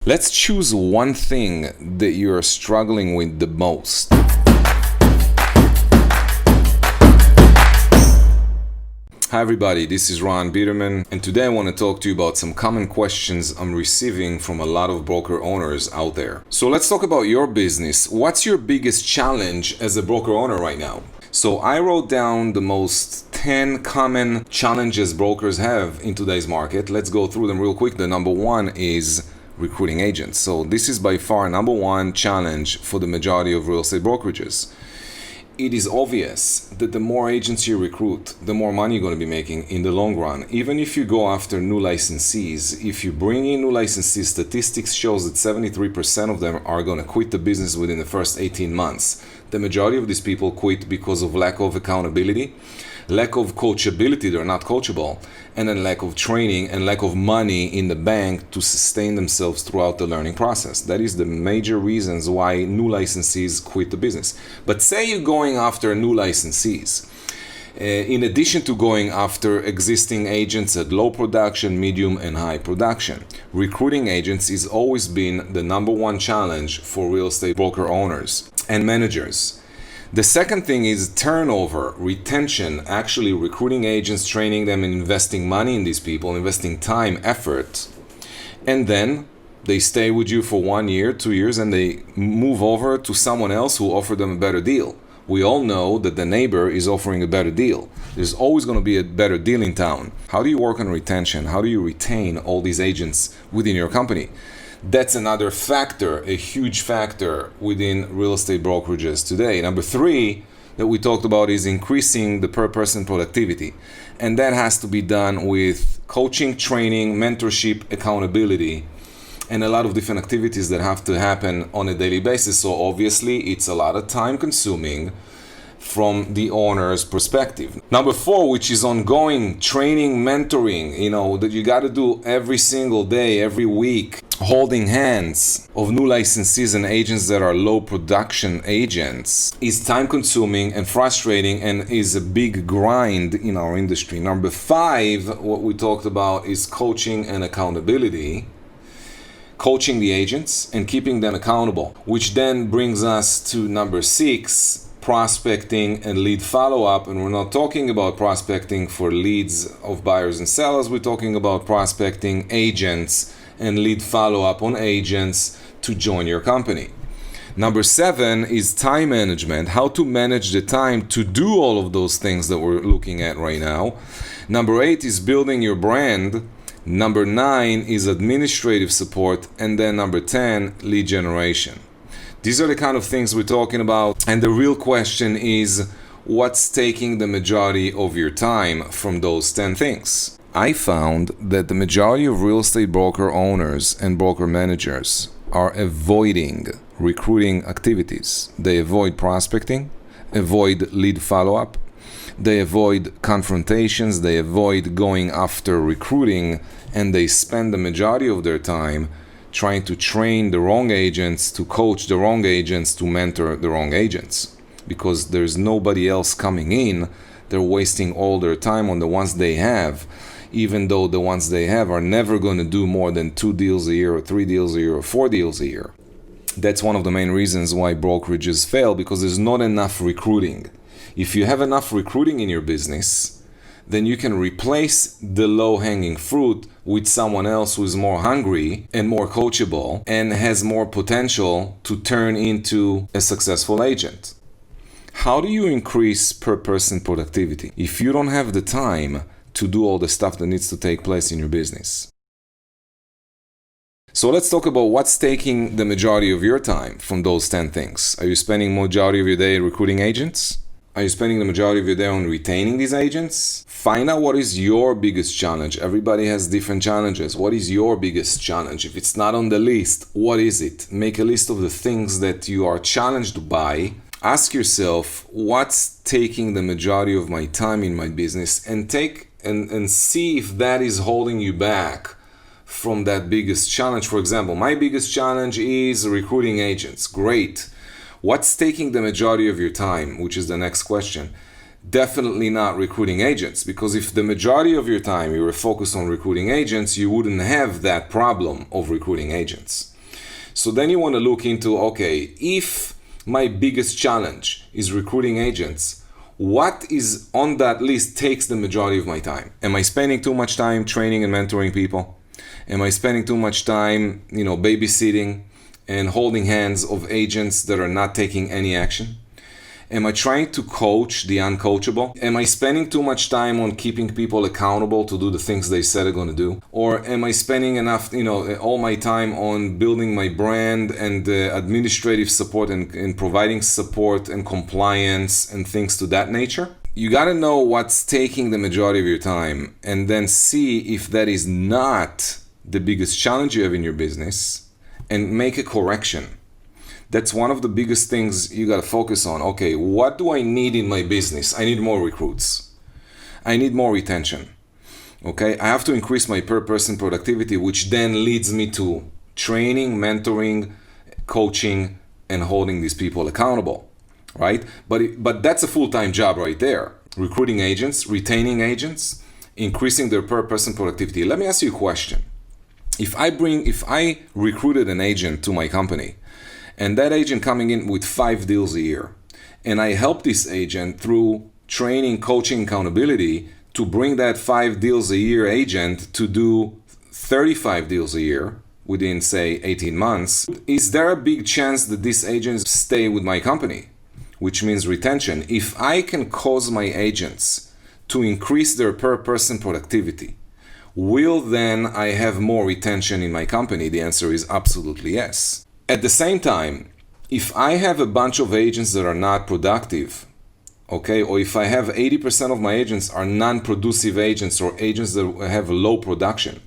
Let's choose one thing that you're struggling with the most. Hi everybody, this is Ran Biderman, and today I want to talk to you about some common questions I'm receiving from a lot of broker owners out there. So let's talk about your business. What's your biggest challenge as a broker owner right now? So I wrote down the most 10 common challenges brokers have in today's market. Let's go through them real quick. The number one is recruiting agents. So this is by far number one challenge for the majority of real estate brokerages. It is obvious that the more agents you recruit, the more money you're going to be making in the long run. Even if you go after new licensees, if you bring in new licensees, statistics shows that 73% of them are going to quit the business within the first 18 months. The majority of these people quit because of lack of accountability, lack of coachability, they're not coachable, and then lack of training and lack of money in the bank to sustain themselves throughout the learning process. That is the major reasons why new licensees quit the business. But say you're going after new licensees, in addition to going after existing agents at low production, medium, and high production. Recruiting agents has always been the number one challenge for real estate broker owners and managers. The second thing is turnover, retention, actually recruiting agents, training them, and investing money in these people, investing time, effort. And then they stay with you for 1 year, 2 years, and they move over to someone else who offered them a better deal. We all know that the neighbor is offering a better deal. There's always going to be a better deal in town. How do you work on retention? How do you retain all these agents within your company? That's another factor, a huge factor within real estate brokerages today. Number three that we talked about is increasing the per person productivity. And that has to be done with coaching, training, mentorship, accountability, and a lot of different activities that have to happen on a daily basis. So obviously it's a lot of time consuming from the owner's perspective. Number four, which is ongoing training, mentoring, that you got to do every single day, every week, holding hands of new licensees and agents that are low production agents is time consuming and frustrating and is a big grind in our industry. Number five, what we talked about is coaching and accountability. Coaching the agents and keeping them accountable, which then brings us to number six, prospecting and lead follow-up. And we're not talking about prospecting for leads of buyers and sellers. We're talking about prospecting agents and lead follow-up on agents to join your company. Number seven is time management, how to manage the time to do all of those things that we're looking at right now. Number eight is building your brand. Number nine is administrative support. And then number 10, lead generation. These are the kind of things we're talking about. And the real question is, what's taking the majority of your time from those 10 things? I found that the majority of real estate broker owners and broker managers are avoiding recruiting activities. They avoid prospecting, avoid lead follow-up, they avoid confrontations, they avoid going after recruiting, and they spend the majority of their time trying to train the wrong agents, to coach the wrong agents, to mentor the wrong agents. Because there's nobody else coming in, they're wasting all their time on the ones they have, even though the ones they have are never going to do more than 2 deals a year, or 3 deals a year, or 4 deals a year. That's one of the main reasons why brokerages fail, because there's not enough recruiting. If you have enough recruiting in your business, then you can replace the low-hanging fruit with someone else who is more hungry and more coachable and has more potential to turn into a successful agent. How do you increase per person productivity if you don't have the time to do all the stuff that needs to take place in your business? So let's talk about what's taking the majority of your time from those 10 things. Are you spending majority of your day recruiting agents? Are you spending the majority of your day on retaining these agents? Find out what is your biggest challenge. Everybody has different challenges. What is your biggest challenge? If it's not on the list, what is it? Make a list of the things that you are challenged by. Ask yourself, what's taking the majority of my time in my business? And see if that is holding you back from that biggest challenge. For example, my biggest challenge is recruiting agents. Great. What's taking the majority of your time, which is the next question? Definitely not recruiting agents, because if the majority of your time you were focused on recruiting agents, you wouldn't have that problem of recruiting agents. So then you want to look into, okay, if my biggest challenge is recruiting agents, what is on that list takes the majority of my time? Am I spending too much time training and mentoring people? Am I spending too much time, babysitting and holding hands of agents that are not taking any action? Am I trying to coach the uncoachable? Am I spending too much time on keeping people accountable to do the things they said they're going to do? Or am I spending enough, all my time on building my brand and administrative support and providing support and compliance and things to that nature? You got to know what's taking the majority of your time and then see if that is not the biggest challenge you have in your business and make a correction. That's one of the biggest things you got to focus on. Okay, what do I need in my business? I need more recruits. I need more retention. Okay, I have to increase my per person productivity, which then leads me to training, mentoring, coaching, and holding these people accountable, right? But that's a full-time job right there. Recruiting agents, retaining agents, increasing their per person productivity. Let me ask you a question. If I recruited an agent to my company, and that agent coming in with 5 deals a year, and I help this agent through training, coaching, accountability to bring that 5 deals a year agent to do 35 deals a year within, say, 18 months, is there a big chance that this agent stay with my company? Which means retention. If I can cause my agents to increase their per person productivity, will then I have more retention in my company? The answer is absolutely yes. At the same time, if I have a bunch of agents that are not productive, okay, or if I have 80% of my agents are non-producive agents or agents that have low production,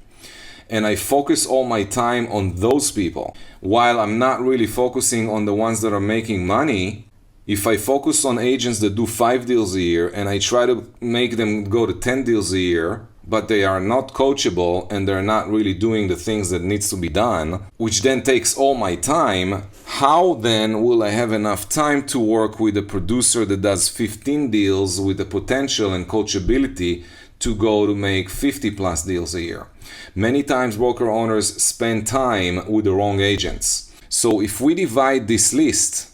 and I focus all my time on those people, while I'm not really focusing on the ones that are making money, if I focus on agents that do 5 deals a year and I try to make them go to 10 deals a year, but they are not coachable and they're not really doing the things that needs to be done, which then takes all my time, how then will I have enough time to work with a producer that does 15 deals with the potential and coachability to go to make 50 plus deals a year? Many times broker owners spend time with the wrong agents. So if we divide this list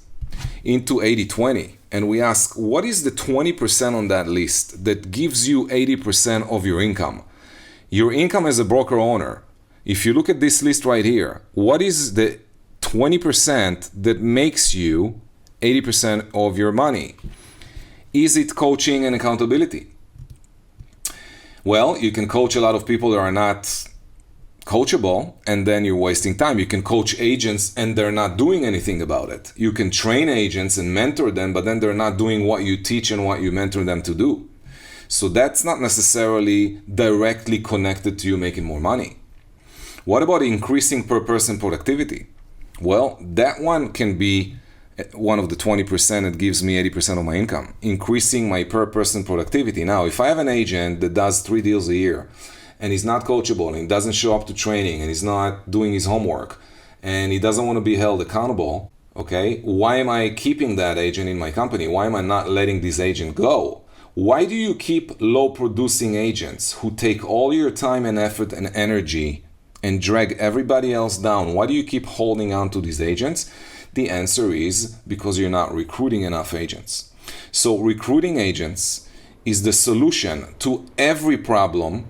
into 80-20, and we ask, what is the 20% on that list that gives you 80% of your income? Your income as a broker owner, if you look at this list right here, what is the 20% that makes you 80% of your money? Is it coaching and accountability? Well, you can coach a lot of people that are not coachable, and then you're wasting time. You can coach agents and they're not doing anything about it. You can train agents and mentor them, but then they're not doing what you teach and what you mentor them to do. So that's not necessarily directly connected to you making more money. What about increasing per person productivity? Well, that one can be one of the 20% that gives me 80% of my income. Increasing my per person productivity. Now, if I have an agent that does 3 deals a year, and he's not coachable, and he doesn't show up to training, and he's not doing his homework, and he doesn't want to be held accountable, okay, why am I keeping that agent in my company? Why am I not letting this agent go? Why do you keep low-producing agents who take all your time and effort and energy and drag everybody else down? Why do you keep holding on to these agents? The answer is because you're not recruiting enough agents. So recruiting agents is the solution to every problem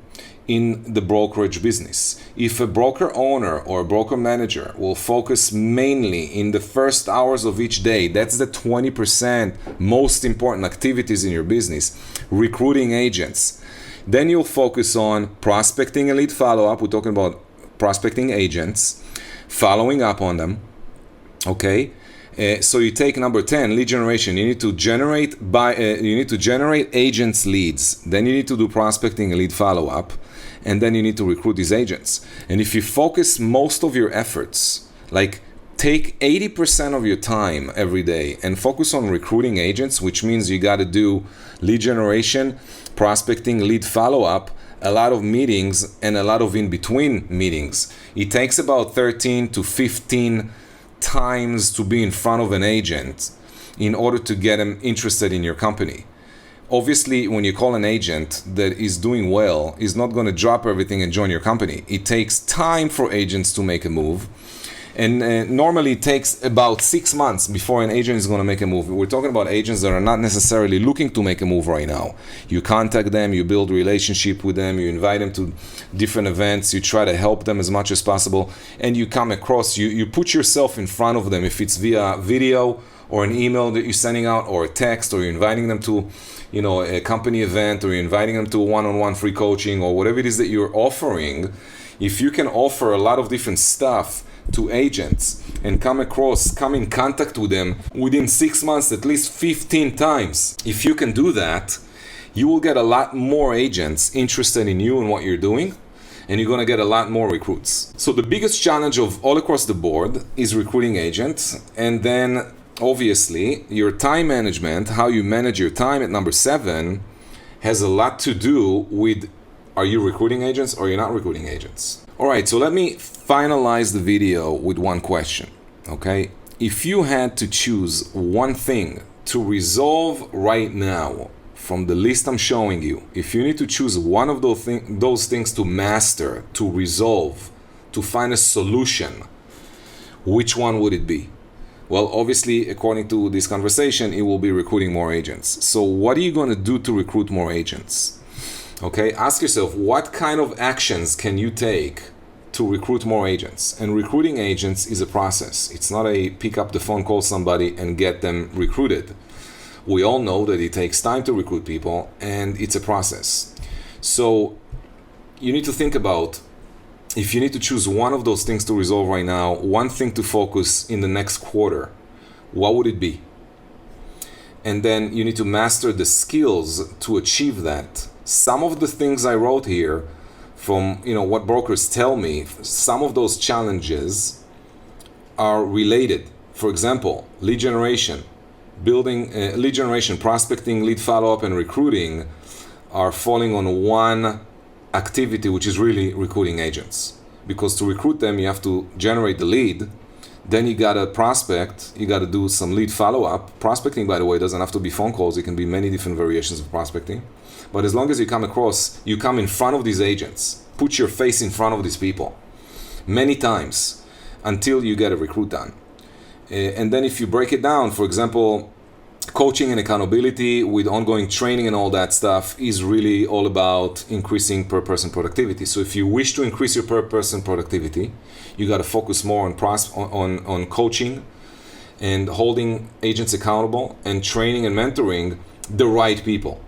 in the brokerage business. If a broker owner or a broker manager will focus mainly in the first hours of each day, that's the 20% most important activities in your business, recruiting agents, then you'll focus on prospecting and lead follow-up. We're talking about prospecting agents, following up on them, okay? So you take number 10, lead generation. You need to generate agents' leads. Then you need to do prospecting and lead follow-up. And then you need to recruit these agents. And if you focus most of your efforts, like take 80% of your time every day and focus on recruiting agents, which means you got to do lead generation, prospecting, lead follow-up, a lot of meetings, and a lot of in-between meetings. It takes about 13 to 15 times to be in front of an agent in order to get them interested in your company. Obviously, when you call an agent that is doing well, is not going to drop everything and join your company. It takes time for agents to make a move. And normally it takes about 6 months before an agent is going to make a move. We're talking about agents that are not necessarily looking to make a move right now. You contact them, you build relationship with them, you invite them to different events, you try to help them as much as possible, and you come across, you put yourself in front of them, if it's via video or an email that you're sending out, or a text, or you're inviting them to a company event, or you're inviting them to a one-on-one free coaching, or whatever it is that you're offering. If you can offer a lot of different stuff to agents and come in contact with them within 6 months at least 15 times, if you can do that, you will get a lot more agents interested in you and what you're doing, and you're going to get a lot more recruits. So the biggest challenge of all across the board is recruiting agents, and then obviously your time management, how you manage your time at number 7, has a lot to do with, are you recruiting agents or you're not recruiting agents? All right, so let me finalize the video with one question, okay? If you had to choose one thing to resolve right now from the list I'm showing you, if you need to choose one of those things to master, to resolve, to find a solution, which one would it be? Well, obviously, according to this conversation, it will be recruiting more agents. So what are you going to do to recruit more agents? Okay, ask yourself, what kind of actions can you take to recruit more agents? And recruiting agents is a process. It's not a pick up the phone, call somebody and get them recruited. We all know that it takes time to recruit people, and it's a process. So you need to think about, if you need to choose one of those things to resolve right now, one thing to focus in the next quarter, what would it be? And then you need to master the skills to achieve that. Some of the things I wrote here from what brokers tell me, some of those challenges are related. For example, lead generation, lead generation, prospecting, lead follow-up, and recruiting are falling on one activity, which is really recruiting agents. Because to recruit them, you have to generate the lead. Then you gotta prospect, you gotta do some lead follow-up. Prospecting, by the way, doesn't have to be phone calls. It can be many different variations of prospecting. But as long as you come in front of these agents, put your face in front of these people many times until you get a recruit done. And then if you break it down, for example, coaching and accountability with ongoing training and all that stuff is really all about increasing per person productivity. So if you wish to increase your per person productivity, you got to focus more on coaching and holding agents accountable and training and mentoring the right people.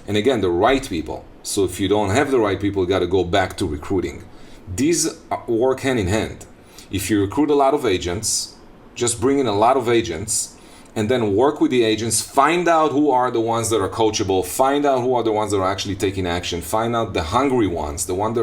And again, the right people. So if you don't have the right people, you got to go back to recruiting. These work hand in hand. If you recruit a lot of agents, just bring in a lot of agents and then work with the agents, find out who are the ones that are coachable, find out who are the ones that are actually taking action, find out the hungry ones, the ones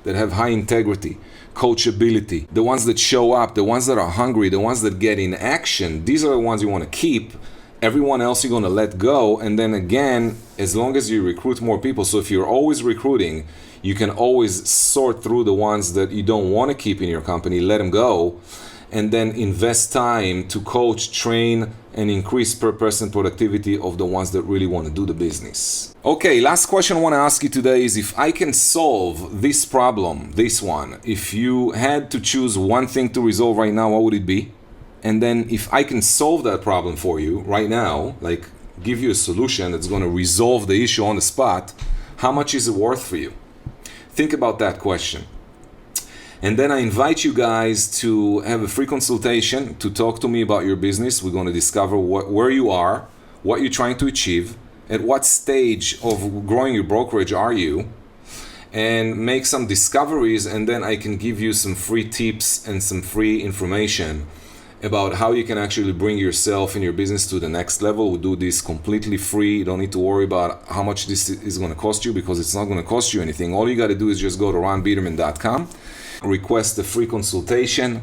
that have high integrity, coachability, the ones that show up, the ones that are hungry, the ones that get in action. These are the ones you want to keep. Everyone else you're going to let go. And then again, as long as you recruit more people, so if you're always recruiting, you can always sort through the ones that you don't want to keep in your company, let them go, and then invest time to coach, train, and increase per person productivity of the ones that really want to do the business. Okay, last question I want to ask you today is, if I can solve this problem, this one, if you had to choose one thing to resolve right now, what would it be? And then if I can solve that problem for you right now, like give you a solution that's going to resolve the issue on the spot, how much is it worth for you? Think about that question. And then I invite you guys to have a free consultation to talk to me about your business. We're going to discover where you are, what you're trying to achieve, at what stage of growing your brokerage are you, and make some discoveries. And then I can give you some free tips and some free information about how you can actually bring yourself and your business to the next level. We do this completely free. You don't need to worry about how much this is going to cost you, because it's not going to cost you anything. All you got to do is just go to ranbiderman.com, request a free consultation,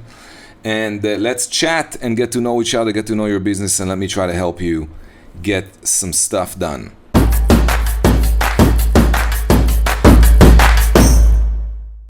and let's chat and get to know each other, get to know your business, and let me try to help you get some stuff done.